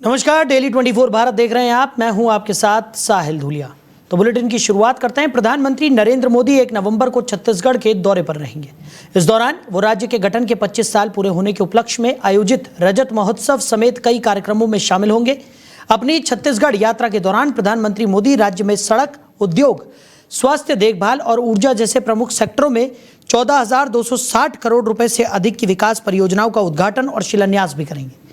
नमस्कार, डेली 24 भारत देख रहे हैं आप। मैं हूं आपके साथ साहिल धूलिया। तो बुलेटिन की शुरुआत करते हैं। प्रधानमंत्री नरेंद्र मोदी 1 नवंबर को छत्तीसगढ़ के दौरे पर रहेंगे। इस दौरान वो राज्य के गठन के 25 साल पूरे होने के उपलक्ष्य में आयोजित रजत महोत्सव समेत कई कार्यक्रमों में शामिल होंगे। अपनी छत्तीसगढ़ यात्रा के दौरान प्रधानमंत्री मोदी राज्य में सड़क, उद्योग, स्वास्थ्य देखभाल और ऊर्जा जैसे प्रमुख सेक्टरों में 14,260 करोड़ रुपए से अधिक की विकास परियोजनाओं का उद्घाटन और शिलान्यास भी करेंगे।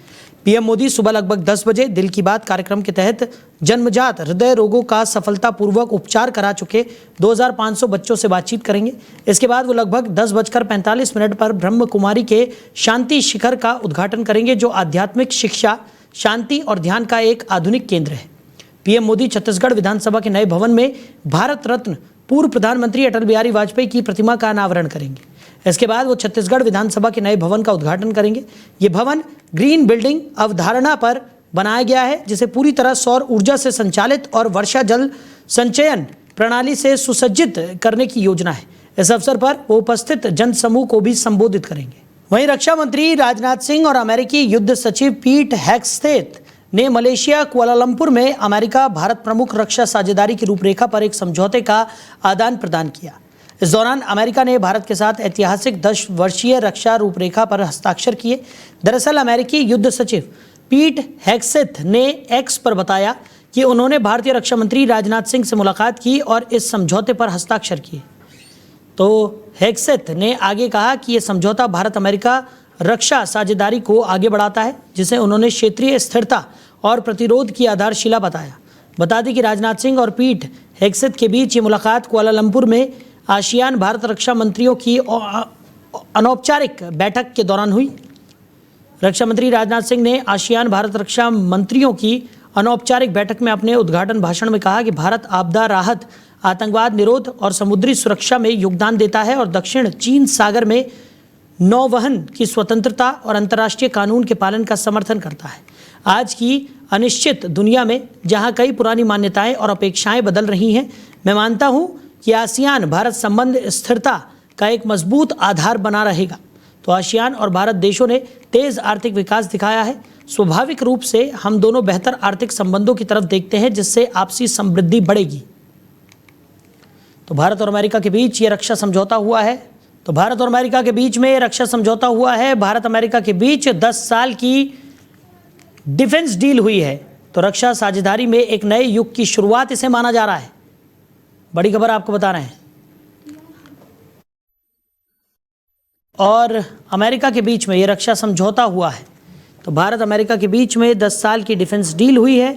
पीएम मोदी सुबह लगभग 10 बजे दिल की बात कार्यक्रम के तहत जन्मजात हृदय रोगों का सफलतापूर्वक उपचार करा चुके 2,500 बच्चों से बातचीत करेंगे। इसके बाद वो लगभग 10:45 पर ब्रह्म कुमारी के शांति शिखर का उद्घाटन करेंगे, जो आध्यात्मिक शिक्षा, शांति और ध्यान का एक आधुनिक केंद्र है। पीएम मोदी छत्तीसगढ़ विधानसभा के नए भवन में भारत रत्न पूर्व प्रधानमंत्री अटल बिहारी वाजपेयी की प्रतिमा का अनावरण करेंगे। इसके बाद वो छत्तीसगढ़ विधानसभा के नए भवन का उद्घाटन करेंगे। ये भवन ग्रीन बिल्डिंग अवधारणा पर बनाया गया है, जिसे पूरी तरह सौर ऊर्जा से संचालित और वर्षा जल संचयन प्रणाली से सुसज्जित करने की योजना है। इस अवसर पर वो उपस्थित जनसमूह को भी संबोधित करेंगे। वहीं रक्षा मंत्री राजनाथ सिंह और अमेरिकी युद्ध सचिव पीट हेग्सेथ ने मलेशिया कुआलालंपुर में अमेरिका भारत प्रमुख रक्षा साझेदारी की रूपरेखा पर एक समझौते का आदान प्रदान किया। इस दौरान अमेरिका ने भारत के साथ ऐतिहासिक 10 वर्षीय रक्षा रूपरेखा पर हस्ताक्षर किए। दरअसल अमेरिकी युद्ध सचिव पीट हेग्सेथ ने एक्स पर बताया कि उन्होंने भारतीय रक्षा मंत्री राजनाथ सिंह से मुलाकात की और इस समझौते पर हस्ताक्षर किए। तो हेग्सेथ ने आगे कहा कि यह समझौता भारत अमेरिका रक्षा साझेदारी को आगे बढ़ाता है, जिसे उन्होंने क्षेत्रीय स्थिरता और प्रतिरोध की आधारशिला बताया। बता दें कि राजनाथ सिंह और पीट हेग्सेथ के बीच ये मुलाकात कुआलालंपुर में आसियान भारत रक्षा मंत्रियों की अनौपचारिक बैठक के दौरान हुई। रक्षा मंत्री राजनाथ सिंह ने आसियान भारत रक्षा मंत्रियों की अनौपचारिक बैठक में अपने उद्घाटन भाषण में कहा कि भारत आपदा राहत, आतंकवाद निरोध और समुद्री सुरक्षा में योगदान देता है और दक्षिण चीन सागर में नौवहन की स्वतंत्रता और अंतर्राष्ट्रीय कानून के पालन का समर्थन करता है। आज की अनिश्चित दुनिया में जहां कई पुरानी मान्यताएं और अपेक्षाएं बदल रही हैं, मैं मानता हूं कि आसियान भारत संबंध स्थिरता का एक मजबूत आधार बना रहेगा। तो आसियान और भारत देशों ने तेज आर्थिक विकास दिखाया है। स्वाभाविक रूप से हम दोनों बेहतर आर्थिक संबंधों की तरफ देखते हैं, जिससे आपसी समृद्धि बढ़ेगी। तो भारत और अमेरिका के बीच ये रक्षा समझौता हुआ है। भारत अमेरिका के बीच 10 साल की डिफेंस डील हुई है। तो रक्षा साझेदारी में एक नए युग की शुरुआत इसे माना जा रहा है। बड़ी खबर आपको बता रहे हैं। और अमेरिका के बीच में ये रक्षा समझौता हुआ है। तो भारत अमेरिका के बीच में 10 साल की डिफेंस डील हुई है।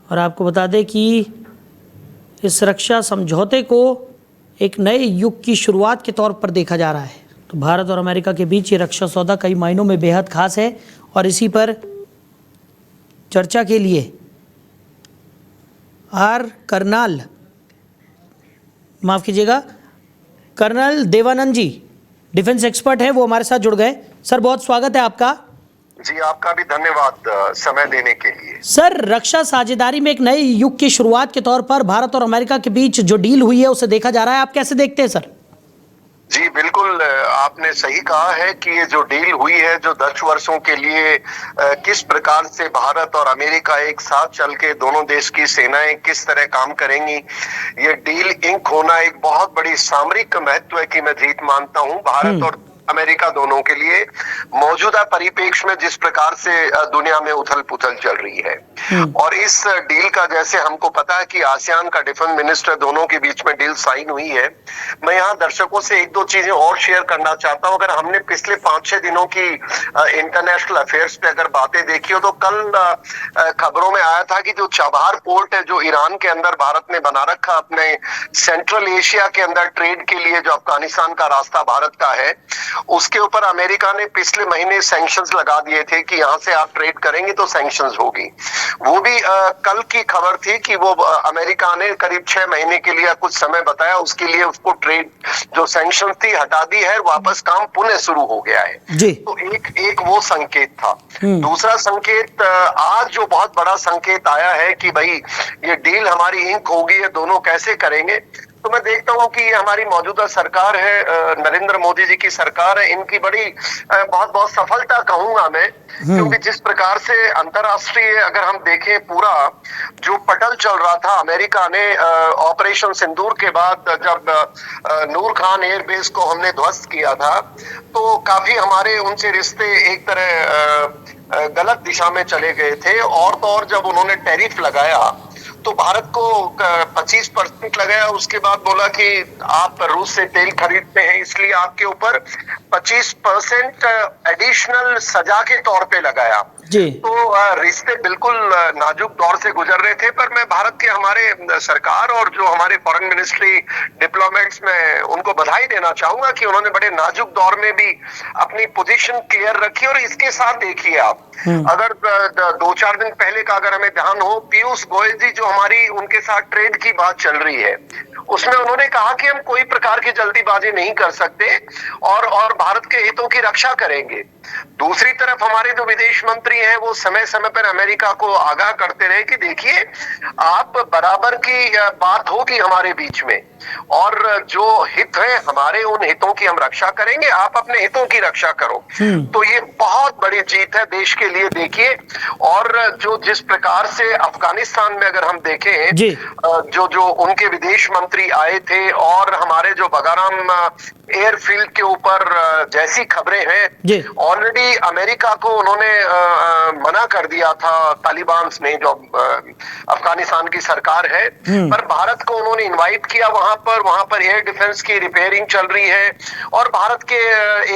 और आपको बता दें कि इस रक्षा समझौते को एक नए युग की शुरुआत के तौर पर देखा जा रहा है। तो भारत और अमेरिका के बीच ये रक्षा सौदा कई मायनों में बेहद खास है। और इसी पर चर्चा के लिए कर्नल देवानंद जी, डिफेंस एक्सपर्ट हैं, वो हमारे साथ जुड़ गए। सर, बहुत स्वागत है आपका। जी, आपका भी धन्यवाद समय देने के लिए। सर, रक्षा साझेदारी में एक नए युग की शुरुआत के तौर पर भारत और अमेरिका के बीच जो डील हुई है उसे देखा जा रहा है, आप कैसे देखते हैं सर? जी बिल्कुल, आपने सही कहा है कि ये जो डील हुई है, जो 10 वर्षों के लिए किस प्रकार से भारत और अमेरिका एक साथ चल के दोनों देश की सेनाएं किस तरह काम करेंगी, ये डील इंक होना एक बहुत बड़ी सामरिक महत्व की मैं जीत मानता हूं भारत और अमेरिका दोनों के लिए। मौजूदा परिप्रेक्ष्य में जिस प्रकार से दुनिया में उथल पुथल चल रही है, और इस डील का जैसे हमको पता है कि आसियान का डिफेंस मिनिस्टर दोनों के बीच में डील साइन हुई है। मैं यहाँ दर्शकों से 1-2 चीजें और शेयर करना चाहता हूँ। अगर हमने पिछले 5-6 दिनों की इंटरनेशनल अफेयर्स पे अगर बातें देखी हो, तो कल खबरों में आया था कि जो चाबहार पोर्ट है, जो ईरान के अंदर भारत ने बना रखा अपने सेंट्रल एशिया के अंदर ट्रेड के लिए, जो अफगानिस्तान का रास्ता भारत का है, उसके ऊपर अमेरिका ने पिछले महीने सैंक्शंस लगा दिए थे कि यहां से आप ट्रेड करेंगे तो सैंक्शंस होगी। वो भी कल की खबर थी कि वो अमेरिका ने करीब 6 महीने के लिए कुछ समय बताया, उसके लिए उसको ट्रेड जो सैंक्शन थी हटा दी है, वापस काम पुनः शुरू हो गया है जी। तो एक वो संकेत था। दूसरा संकेत आज जो बहुत बड़ा संकेत आया है कि भाई ये डील हमारी इंक होगी, ये दोनों कैसे करेंगे। तो मैं देखता हूँ कि ये हमारी मौजूदा सरकार है, नरेंद्र मोदी जी की सरकार है, इनकी बड़ी बहुत बहुत सफलता कहूंगा मैं, क्योंकि जिस प्रकार से अंतर्राष्ट्रीय अगर हम देखें पूरा जो पटल चल रहा था, अमेरिका ने ऑपरेशन सिंदूर के बाद जब नूर खान एयरबेस को हमने ध्वस्त किया था, तो काफी हमारे उनसे रिश्ते एक तरह गलत दिशा में चले गए थे। और तो और जब उन्होंने टैरिफ लगाया तो भारत को 25% लगाया, उसके बाद बोला कि आप रूस से तेल खरीदते हैं इसलिए आपके ऊपर 25% एडिशनल सजा के तौर पे लगाया जी। तो रिश्ते बिल्कुल नाजुक दौर से गुजर रहे थे। पर मैं भारत के हमारे सरकार और जो हमारे फॉरेन मिनिस्ट्री डिप्लोमेट्स में उनको बधाई देना चाहूंगा कि उन्होंने बड़े नाजुक दौर में भी अपनी पोजीशन क्लियर रखी। और इसके साथ देखिए आप, अगर 2-4 दिन पहले का अगर हमें ध्यान हो, पीयूष गोयल जी जो हमारी उनके साथ ट्रेड की बात चल रही है, उसमें उन्होंने कहा कि हम कोई प्रकार की जल्दीबाजी नहीं कर सकते और भारत के हितों की रक्षा करेंगे। दूसरी तरफ हमारे जो विदेश मंत्री हैं वो समय समय पर अमेरिका को आगाह करते रहे कि देखिए आप बराबर की बात होगी हमारे बीच में, और जो हित है हमारे उन हितों की हम रक्षा करेंगे, आप अपने हितों की रक्षा करो। तो ये बहुत बड़ी जीत है देश के लिए। देखिए, और जो जिस प्रकार से अफगानिस्तान में अगर हम देखें, जो उनके विदेश मंत्री आए थे और हमारे जो बगाराम एयरफील्ड के ऊपर जैसी खबरें हैं, ऑलरेडी अमेरिका को उन्होंने मना कर दिया था तालिबान ने, जो अफगानिस्तान की सरकार है, पर भारत को उन्होंने इनवाइट किया वहां पर एयर डिफेंस की रिपेयरिंग चल रही है और भारत के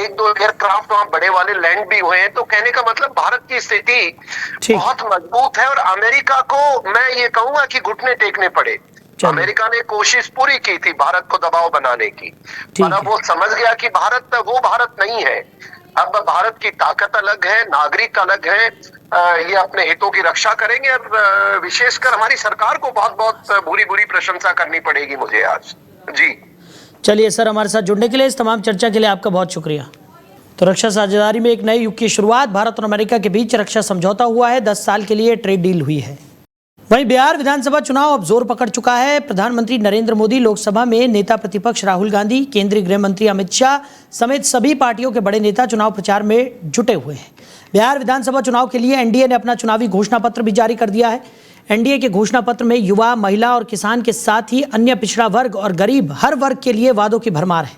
1-2 एयरक्राफ्ट वहां बड़े वाले लैंड भी हुए हैं। तो कहने का मतलब भारत की स्थिति बहुत मजबूत है और अमेरिका को मैं ये कहूंगा कि घुटने टेकने पड़े। अमेरिका ने कोशिश पूरी की थी भारत को दबाव बनाने की, पर अब वो समझ गया कि भारत वो भारत नहीं है। अब भारत की ताकत अलग है, नागरिक अलग है, ये अपने हितों की रक्षा करेंगे। और विशेषकर हमारी सरकार को बहुत बहुत बुरी प्रशंसा करनी पड़ेगी मुझे आज। जी चलिए सर, हमारे साथ जुड़ने के लिए, इस तमाम चर्चा के लिए आपका बहुत शुक्रिया। तो रक्षा साझेदारी में एक नए युग की शुरुआत, भारत और अमेरिका के बीच रक्षा समझौता हुआ है, 10 साल के लिए ट्रेड डील हुई है। वहीं बिहार विधानसभा चुनाव अब जोर पकड़ चुका है। प्रधानमंत्री नरेंद्र मोदी लोकसभा में नेता प्रतिपक्ष राहुल गांधी, केंद्रीय गृह मंत्री अमित शाह समेत सभी पार्टियों के बड़े नेता चुनाव प्रचार में जुटे हुए हैं। बिहार विधानसभा चुनाव के लिए एनडीए ने अपना चुनावी घोषणा पत्र भी जारी कर दिया है। एनडीए के घोषणा पत्र में युवा, महिला और किसान के साथ ही अन्य पिछड़ा वर्ग और गरीब हर वर्ग के लिए वादों की भरमार है।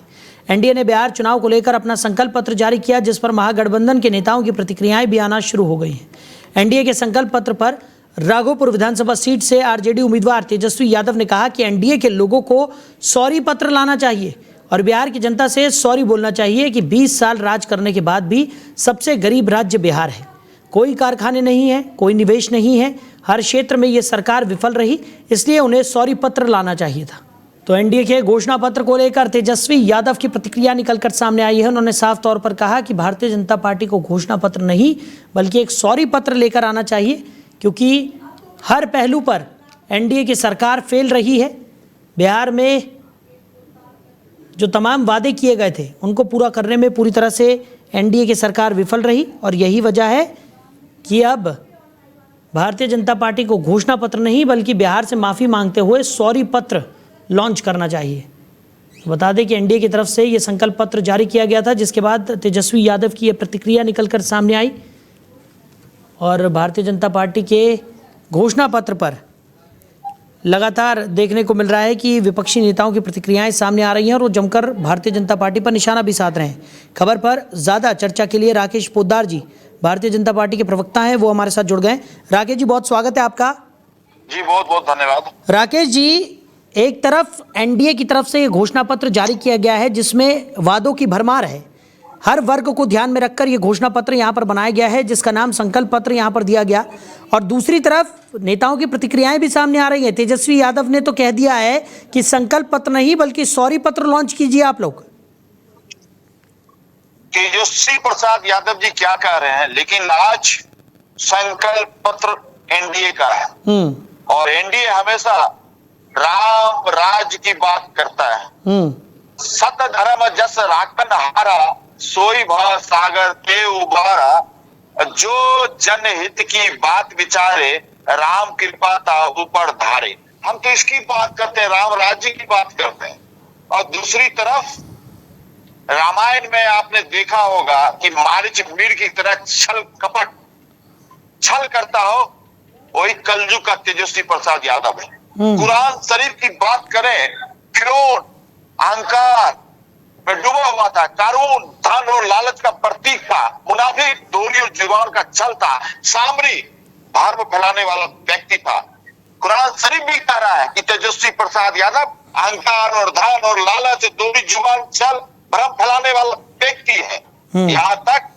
एनडीए ने बिहार चुनाव को लेकर अपना संकल्प पत्र जारी किया, जिस पर महागठबंधन के नेताओं की प्रतिक्रियाएं भी आना शुरू हो गई हैं। एनडीए के संकल्प पत्र पर राघोपुर विधानसभा सीट से आरजेडी उम्मीदवार तेजस्वी यादव ने कहा कि एनडीए के लोगों को सॉरी पत्र लाना चाहिए और बिहार की जनता से सॉरी बोलना चाहिए कि 20 साल राज करने के बाद भी सबसे गरीब राज्य बिहार है। कोई कारखाने नहीं है, कोई निवेश नहीं है, हर क्षेत्र में ये सरकार विफल रही, इसलिए उन्हें सॉरी पत्र लाना चाहिए था। तो एनडीए के घोषणा पत्र को लेकर तेजस्वी यादव की प्रतिक्रिया निकलकर सामने आई है। उन्होंने साफ तौर पर कहा कि भारतीय जनता पार्टी को घोषणा पत्र नहीं बल्कि एक सॉरी पत्र लेकर आना चाहिए, क्योंकि हर पहलू पर एनडीए की सरकार फेल रही है। बिहार में जो तमाम वादे किए गए थे उनको पूरा करने में पूरी तरह से एनडीए की सरकार विफल रही और यही वजह है कि अब भारतीय जनता पार्टी को घोषणा पत्र नहीं बल्कि बिहार से माफ़ी मांगते हुए सॉरी पत्र लॉन्च करना चाहिए। बता दें कि एनडीए की तरफ से ये संकल्प पत्र जारी किया गया था, जिसके बाद तेजस्वी यादव की ये प्रतिक्रिया निकलकर सामने आई और भारतीय जनता पार्टी के घोषणा पत्र पर लगातार देखने को मिल रहा है कि विपक्षी नेताओं की प्रतिक्रियाएं सामने आ रही हैं और वो जमकर भारतीय जनता पार्टी पर निशाना भी साध रहे हैं। खबर पर ज़्यादा चर्चा के लिए राकेश पोद्दार जी, भारतीय जनता पार्टी के प्रवक्ता हैं, वो हमारे साथ जुड़ गए। राकेश जी, बहुत स्वागत है आपका। जी बहुत बहुत धन्यवाद। राकेश जी, एक तरफ एनडीए की तरफ से ये घोषणा पत्र जारी किया गया है जिसमें वादों की भरमार है, हर वर्ग को ध्यान में रखकर ये घोषणा पत्र यहाँ पर बनाया गया है जिसका नाम संकल्प पत्र यहाँ पर दिया गया, और दूसरी तरफ नेताओं की प्रतिक्रियाएं भी सामने आ रही हैं। तेजस्वी यादव ने तो कह दिया है कि संकल्प पत्र नहीं बल्कि सॉरी पत्र लॉन्च कीजिए आप लोग। तेजस्वी प्रसाद यादव जी क्या कह रहे हैं, लेकिन आज संकल्प पत्र एनडीए का है और एनडीए हमेशा राम राज की बात करता है। सत धर्म जस राखन हारा, सोई भव सागर ते उबारा, जो जनहित की बात विचारे, राम कृपा ता ऊपर धारे। हम तो इसकी बात करते हैं, राम राज्य की बात करते हैं। और दूसरी तरफ रामायण में आपने देखा होगा कि मारीच मीर की तरह छल कपट छल करता हो, वही कलयुग का तेजस्वी प्रसाद यादव है। कुरान शरीफ की बात करें, फिरौन अहंकार में डूबा हुआ था, कारून धन और लालच का प्रतीक था, मुनाफिक दोहरी और जुबान का छल था, सामरी धर्म फैलाने वाला व्यक्ति था। कुरान शरीफ भी कह रहा है कि तेजस्वी प्रसाद यादव अहंकार और धन और लालच, दोहरी जुबान, छल, भ्रम फैलाने वाला व्यक्ति है। यहाँ तक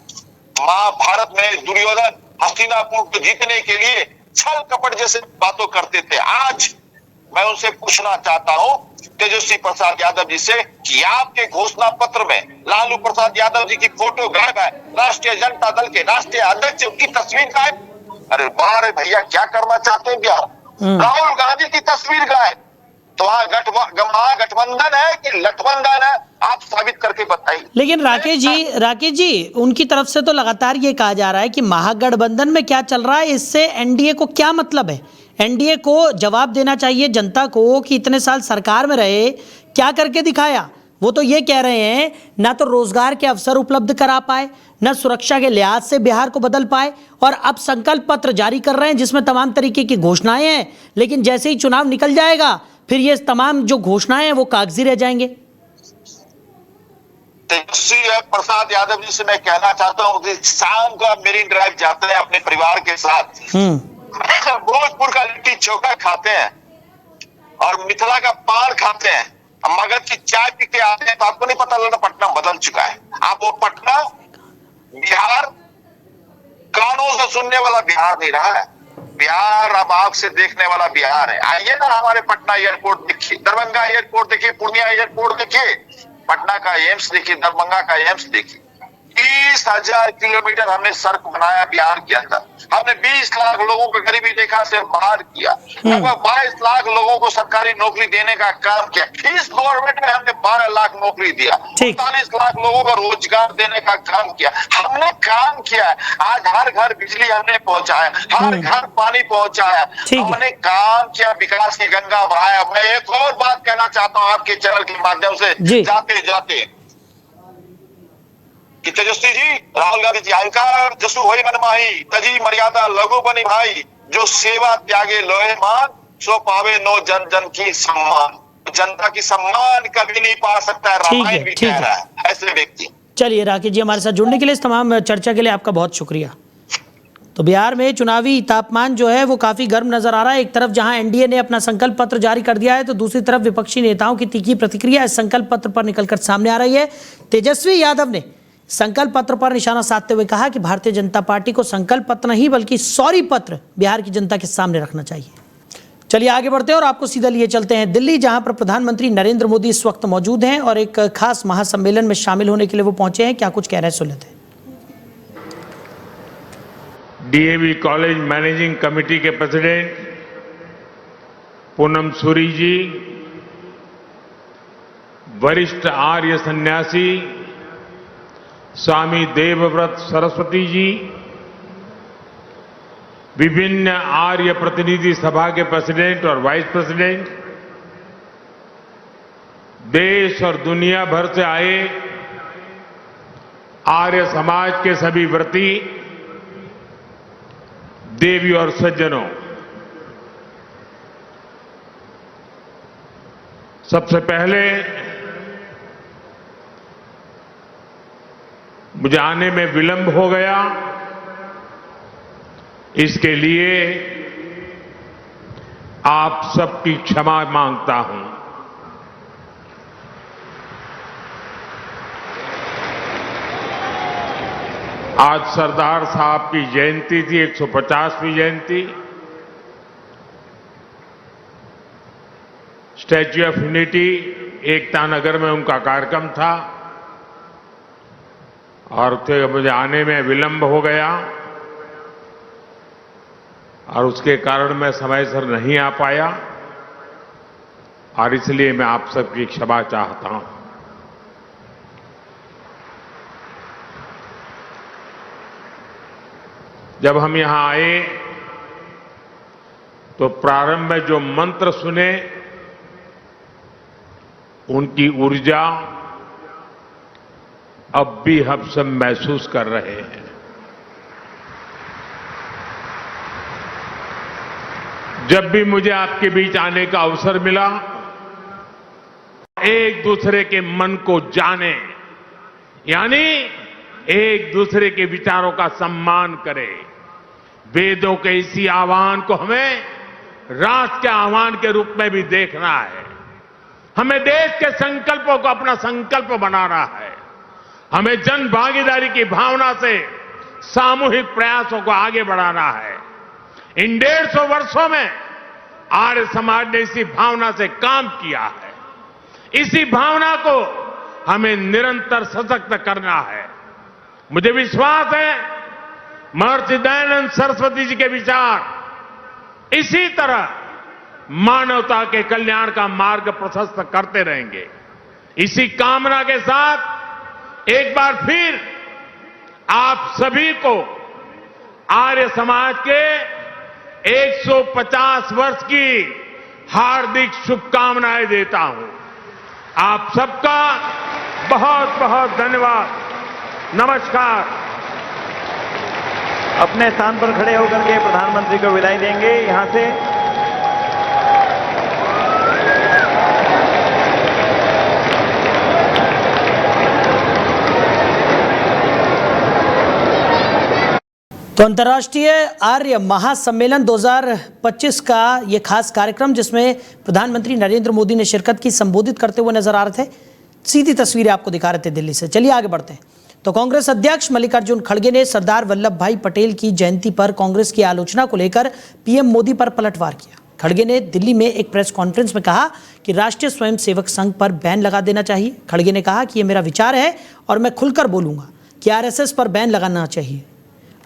महाभारत में दुर्योधन हस्तिनापुर को जीतने के लिए छल कपट जैसे बातों करते थे। आज मैं उनसे पूछना चाहता हूं तेजस्वी प्रसाद यादव जी से कि आपके घोषणा पत्र में लालू प्रसाद यादव जी की फोटो गायब है, राष्ट्रीय जनता दल के राष्ट्रीय अध्यक्ष उनकी तस्वीर गायब। अरे वाह रे भैया, क्या करना चाहते हैं बिहार? राहुल गांधी की तस्वीर गायब, तो वहां गठबंधन है कि लठबंधन है? आप साबित करके बताइए। लेकिन राकेश जी उनकी तरफ से तो लगातार ये कहा जा रहा है कि महागठबंधन में क्या चल रहा है, इससे एनडीए को क्या मतलब है? एनडीए को जवाब देना चाहिए जनता को कि इतने साल सरकार में रहे, क्या करके दिखाया? वो तो ये कह रहे हैं ना तो रोजगार के अवसर उपलब्ध करा पाए, न सुरक्षा के लिहाज से बिहार को बदल पाए, और अब संकल्प पत्र जारी कर रहे हैं जिसमें तमाम तरीके की घोषणाएं हैं, लेकिन जैसे ही चुनाव निकल जाएगा फिर ये तमाम जो घोषणाएं हैं वो कागजी रह जाएंगे। तेजस्वी प्रसाद यादव जी से मैं कहना चाहता हूँ कि शाम को आप मेरीन ड्राइव जाते हैं अपने परिवार के साथ, भोजपुर का लिट्टी चोखा खाते हैं और मिथिला का पान खाते हैं, मगध की चाय पी के आते हैं, तो आपको नहीं पता लगता पटना बदल चुका है। आप वो पटना बिहार कानों से सुनने वाला बिहार नहीं रहा है, बिहार अब आंख से देखने वाला बिहार है। आइए ना हमारे पटना एयरपोर्ट देखिए, दरभंगा एयरपोर्ट देखिए, पूर्णिया एयरपोर्ट देखिए, पटना का एम्स देखिए, दरभंगा का एम्स देखिए। 30,000 किलोमीटर हमने सड़क बनाया बिहार के अंदर, हमने 20 लाख लोगों को गरीबी रेखा से बाहर किया, लगभग 22 लाख लोगों को सरकारी नौकरी देने का काम किया। इस गवर्नमेंट में हमने 12 लाख नौकरी दिया, 45 लाख लोगों को रोजगार देने का काम किया। हमने काम किया है। आज हर घर बिजली हमने पहुंचाया, हर घर पानी पहुंचाया, हमने काम किया, विकास की गंगा बहाया। मैं एक और बात कहना चाहता हूं आपके चैनल के माध्यम से जाते जाते कि तेजस्वी जी, राहुल गांधी जी, अहंकार जसु होई मन माही, तजी मर्यादा लघु बनी भाई, जो सेवा त्यागे लोहे मान, सो पावे नो जन जन की सम्मान। जनता की सम्मान कभी नहीं पा सकता है, रामायण भी कह रहा है ऐसे व्यक्ति। चलिए राकेश जी, हमारे साथ जुड़ने के लिए, इस तमाम चर्चा के लिए आपका बहुत शुक्रिया। तो बिहार में चुनावी तापमान जो है वो काफी गर्म नजर आ रहा है। एक तरफ जहां एनडीए ने अपना संकल्प पत्र जारी कर दिया है, तो दूसरी तरफ विपक्षी नेताओं की तीखी प्रतिक्रिया इस संकल्प पत्र पर निकलकर सामने आ रही है। तेजस्वी यादव ने संकल्प पत्र पर निशाना साधते हुए कहा कि भारतीय जनता पार्टी को संकल्प पत्र नहीं बल्कि सॉरी पत्र बिहार की जनता के सामने रखना चाहिए। चलिए आगे बढ़ते हैं और आपको सीधा लिए चलते हैं दिल्ली, जहां पर प्रधानमंत्री नरेंद्र मोदी इस वक्त मौजूद हैं और एक खास महासम्मेलन में शामिल होने के लिए वो पहुंचे हैं। क्या कुछ कह रहे हैं सुन लेते हैं। डीएवी कॉलेज मैनेजिंग कमेटी के प्रेसिडेंट पूनम सूरी जी, वरिष्ठ आर्य सन्यासी स्वामी देवव्रत सरस्वती जी, विभिन्न आर्य प्रतिनिधि सभा के प्रेसिडेंट और वाइस प्रेसिडेंट, देश और दुनिया भर से आए आर्य समाज के सभी व्रती, देवी और सज्जनों, सबसे पहले मुझे आने में विलंब हो गया, इसके लिए आप सबकी क्षमा मांगता हूं। आज सरदार साहब की जयंती थी, 150वीं जयंती। Statue of unity Ekta Nagar में उनका कार्यक्रम था और मुझे आने में विलंब हो गया और उसके कारण मैं समय से नहीं आ पाया और इसलिए मैं आप सबकी क्षमा चाहता हूं। जब हम यहां आए तो प्रारंभ में जो मंत्र सुने उनकी ऊर्जा अब भी हम सब महसूस कर रहे हैं। जब भी मुझे आपके बीच आने का अवसर मिला, एक दूसरे के मन को जाने, यानी एक दूसरे के विचारों का सम्मान करें। वेदों के इसी आह्वान को हमें राष्ट्र के आह्वान के रूप में भी देखना है। हमें देश के संकल्पों को अपना संकल्प बनाना है। हमें जन भागीदारी की भावना से सामूहिक प्रयासों को आगे बढ़ाना है। इन 150 वर्षों में आर्य समाज ने इसी भावना से काम किया है। इसी भावना को हमें निरंतर सशक्त करना है। मुझे विश्वास है महर्षि दयानंद सरस्वती जी के विचार इसी तरह मानवता के कल्याण का मार्ग प्रशस्त करते रहेंगे। इसी कामना के साथ एक बार फिर आप सभी को आर्य समाज के 150 वर्ष की हार्दिक शुभकामनाएं देता हूं। आप सबका बहुत बहुत धन्यवाद। नमस्कार। अपने स्थान पर खड़े होकर के प्रधानमंत्री को विदाई देंगे। यहां से तो अंतर्राष्ट्रीय आर्य महासम्मेलन 2025 का ये खास कार्यक्रम, जिसमें प्रधानमंत्री नरेंद्र मोदी ने शिरकत की, संबोधित करते हुए नजर आ रहे थे। सीधी तस्वीरें आपको दिखा रहे थे दिल्ली से। चलिए आगे बढ़ते हैं। तो कांग्रेस अध्यक्ष मल्लिकार्जुन खड़गे ने सरदार वल्लभ भाई पटेल की जयंती पर कांग्रेस की आलोचना को लेकर पीएम मोदी पर पलटवार किया। खड़गे ने दिल्ली में एक प्रेस कॉन्फ्रेंस में कहा कि राष्ट्रीय स्वयंसेवक संघ पर बैन लगा देना चाहिए। खड़गे ने कहा कि यह मेरा विचार है और मैं खुलकर बोलूंगा कि आरएसएस पर बैन लगाना चाहिए।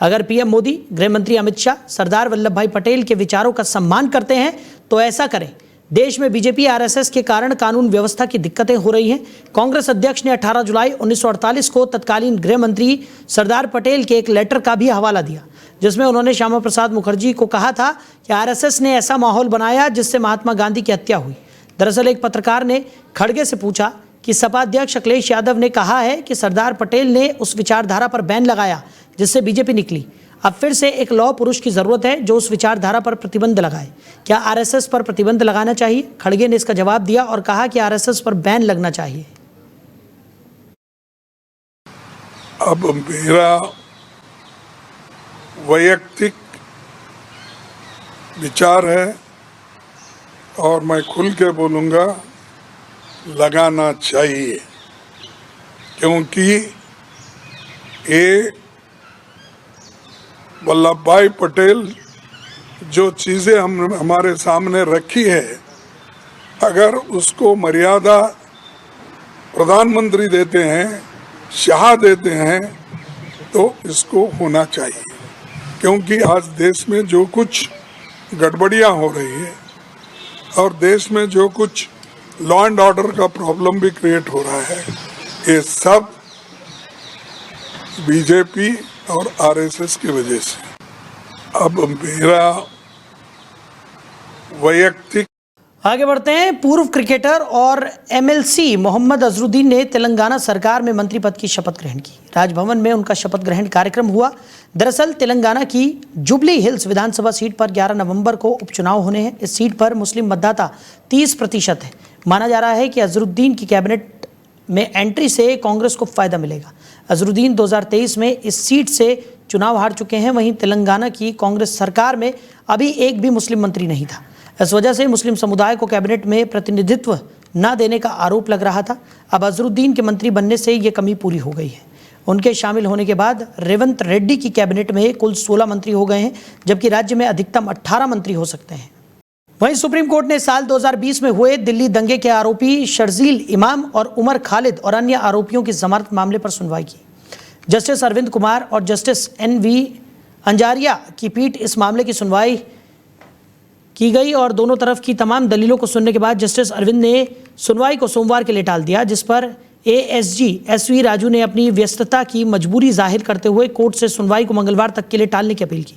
अगर पीएम मोदी, गृह मंत्री अमित शाह सरदार वल्लभ भाई पटेल के विचारों का सम्मान करते हैं तो ऐसा करें। देश में बीजेपी आरएसएस के कारण कानून व्यवस्था की दिक्कतें हो रही हैं। कांग्रेस अध्यक्ष ने 18 जुलाई 1948 को तत्कालीन गृह मंत्री सरदार पटेल के एक लेटर का भी हवाला दिया, जिसमें उन्होंने श्यामा प्रसाद मुखर्जी को कहा था कि आरएसएस ने ऐसा माहौल बनाया जिससे महात्मा गांधी की हत्या हुई। दरअसल एक पत्रकार ने खड़गे से पूछा कि सपा अध्यक्ष अखिलेश यादव ने कहा है कि सरदार पटेल ने उस विचारधारा पर बैन लगाया जिससे बीजेपी निकली। अब फिर से एक लौह पुरुष की जरूरत है जो उस विचारधारा पर प्रतिबंध लगाए। क्या आरएसएस पर प्रतिबंध लगाना चाहिए? खड़गे ने इसका जवाब दिया और कहा कि आरएसएस पर बैन लगना चाहिए। अब मेरा वैयक्तिक विचार है और मैं खुल के बोलूँगा, लगाना चाहिए, क्योंकि ये वल्लभ भाई पटेल जो चीज़ें हमारे सामने रखी है, अगर उसको मर्यादा प्रधानमंत्री देते हैं, शाह देते हैं, तो इसको होना चाहिए। क्योंकि आज देश में जो कुछ गड़बड़ियाँ हो रही है और देश में जो कुछ लॉ एंड ऑर्डर का प्रॉब्लम भी क्रिएट हो रहा है, ये सब बीजेपी और आरएसएस की वजह से। अब मेरा वैयक्तिक आगे बढ़ते हैं। पूर्व क्रिकेटर और एमएलसी मोहम्मद अजहरुद्दीन ने तेलंगाना सरकार में मंत्री पद की शपथ ग्रहण की। राजभवन में उनका शपथ ग्रहण कार्यक्रम हुआ। दरअसल तेलंगाना की जुबली हिल्स विधानसभा सीट पर 11 नवंबर को उपचुनाव होने हैं। इस सीट पर मुस्लिम मतदाता 30% है। माना जा रहा है कि अजहरुद्दीन की कैबिनेट में एंट्री से कांग्रेस को फायदा मिलेगा। अजहरुद्दीन 2023 में इस सीट से चुनाव हार चुके हैं। वहीं तेलंगाना की कांग्रेस सरकार में अभी एक भी मुस्लिम मंत्री नहीं था। इस वजह से मुस्लिम समुदाय को कैबिनेट में प्रतिनिधित्व न देने का आरोप लग रहा था। अब अजहरुद्दीन के मंत्री बनने से ये कमी पूरी हो गई है। उनके शामिल होने के बाद रेवंत रेड्डी की कैबिनेट में कुल 16 मंत्री हो गए हैं, जबकि राज्य में अधिकतम 18 मंत्री हो सकते हैं। वहीं सुप्रीम कोर्ट ने साल 2020 में हुए दिल्ली दंगे के आरोपी शर्जील इमाम और उमर खालिद और अन्य आरोपियों की जमानत मामले पर सुनवाई की। जस्टिस अरविंद कुमार और जस्टिस NV अंजारिया की पीठ इस मामले की सुनवाई की गई और दोनों तरफ की तमाम दलीलों को सुनने के बाद जस्टिस अरविंद ने सुनवाई को सोमवार के लिए टाल दिया, जिस पर ASG SV राजू ने अपनी व्यस्तता की मजबूरी जाहिर करते हुए कोर्ट से सुनवाई को मंगलवार तक के लिए टालने की अपील की।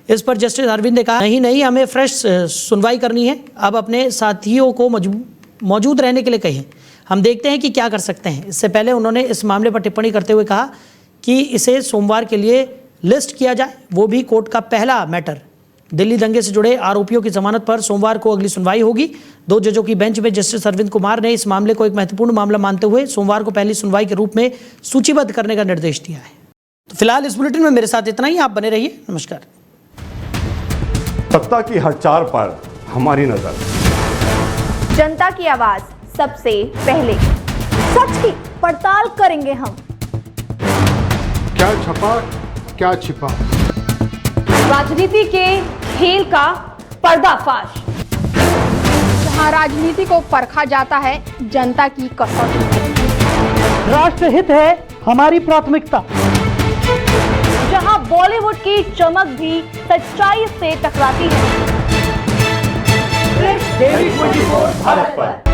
इस पर जस्टिस अरविंद ने कहा, नहीं हमें फ्रेश सुनवाई करनी है, अब अपने साथियों को मौजूद रहने के लिए कहें, हम देखते हैं कि क्या कर सकते हैं। इससे पहले उन्होंने इस मामले पर टिप्पणी करते हुए कहा कि इसे सोमवार के लिए लिस्ट किया जाए, वो भी कोर्ट का पहला मैटर। दिल्ली दंगे से जुड़े आरोपियों की जमानत पर सोमवार को अगली सुनवाई होगी। 2 जजों की बेंच में जस्टिस अरविंद कुमार ने इस मामले को एक महत्वपूर्ण मामला मानते हुए सोमवार को पहली सुनवाई के रूप में सूचीबद्ध करने का निर्देश दिया है। तो फिलहाल इस बुलेटिन में मेरे साथ इतना ही, आप बने रहिए। नमस्कार। सत्ता की हर चाल पर हमारी नजर, जनता की आवाज सबसे पहले, सच की पड़ताल करेंगे हम। क्या छपा क्या छिपा, राजनीति के खेल का पर्दाफाश, जहां राजनीति को परखा जाता है जनता की कसौटी। राष्ट्रहित है हमारी प्राथमिकता। जहां बॉलीवुड की चमक भी सच्चाई से टकराती है। भारत पर।